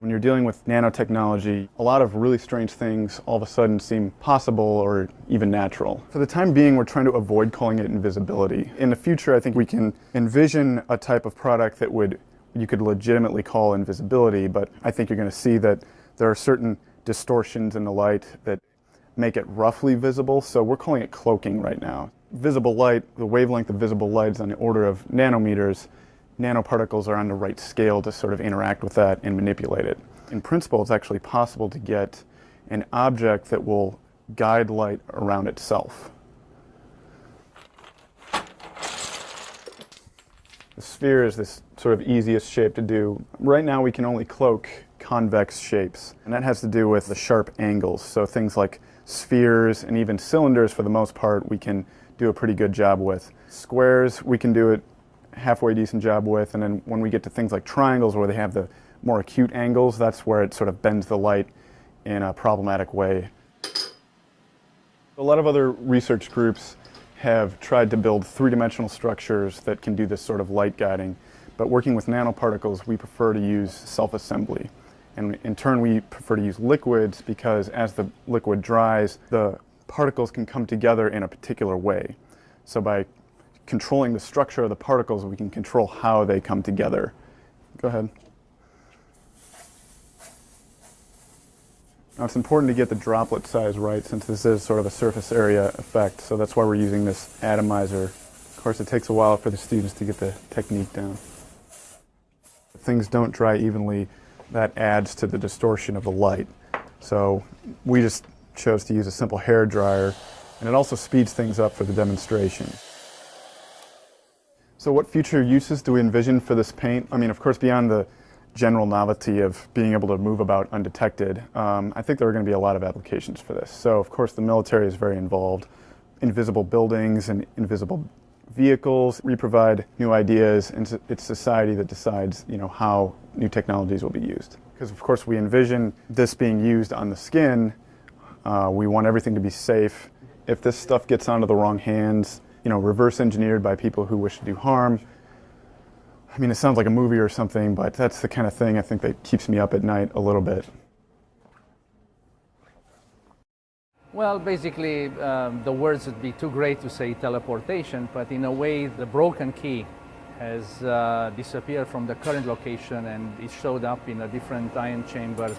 When you're dealing with nanotechnology, a lot of really strange things all of a sudden seem possible or even natural. For the time being, we're trying to avoid calling it invisibility. In the future, I think we can envision a type of product that you could legitimately call invisibility, but I think you're going to see that there are certain distortions in the light that make it roughly visible, so we're calling it cloaking right now. Visible light, the wavelength of visible light is on the order of nanometers. Nanoparticles are on the right scale to sort of interact with that and manipulate it. In principle, it's actually possible to get an object that will guide light around itself. The sphere is this sort of easiest shape to do. Right now we can only cloak convex shapes, and that has to do with the sharp angles. So things like spheres and even cylinders, for the most part, we can do a pretty good job with. Squares, we can do it halfway decent job with, and then when we get to things like triangles where they have the more acute angles, that's where it sort of bends the light in a problematic way. A lot of other research groups have tried to build three-dimensional structures that can do this sort of light guiding, but working with nanoparticles, we prefer to use self-assembly. And in turn, we prefer to use liquids because as the liquid dries, the particles can come together in a particular way. So by controlling the structure of the particles, we can control how they come together. Go ahead. Now it's important to get the droplet size right since this is sort of a surface area effect, so that's why we're using this atomizer. Of course, it takes a while for the students to get the technique down. If things don't dry evenly, that adds to the distortion of the light. So we just chose to use a simple hair dryer, and it also speeds things up for the demonstration. So what future uses do we envision for this paint? I mean, of course, beyond the general novelty of being able to move about undetected, I think there are going to be a lot of applications for this. So, of course, the military is very involved. Invisible buildings and invisible vehicles. We provide new ideas, and it's society that decides, how new technologies will be used. Because, of course, we envision this being used on the skin. We want everything to be safe. If this stuff gets onto the wrong hands, reverse engineered by people who wish to do harm. I mean, it sounds like a movie or something, but that's the kind of thing I think that keeps me up at night a little bit. Well, basically, the words would be too great to say teleportation, but in a way, the broken key has disappeared from the current location and it showed up in a different ion chamber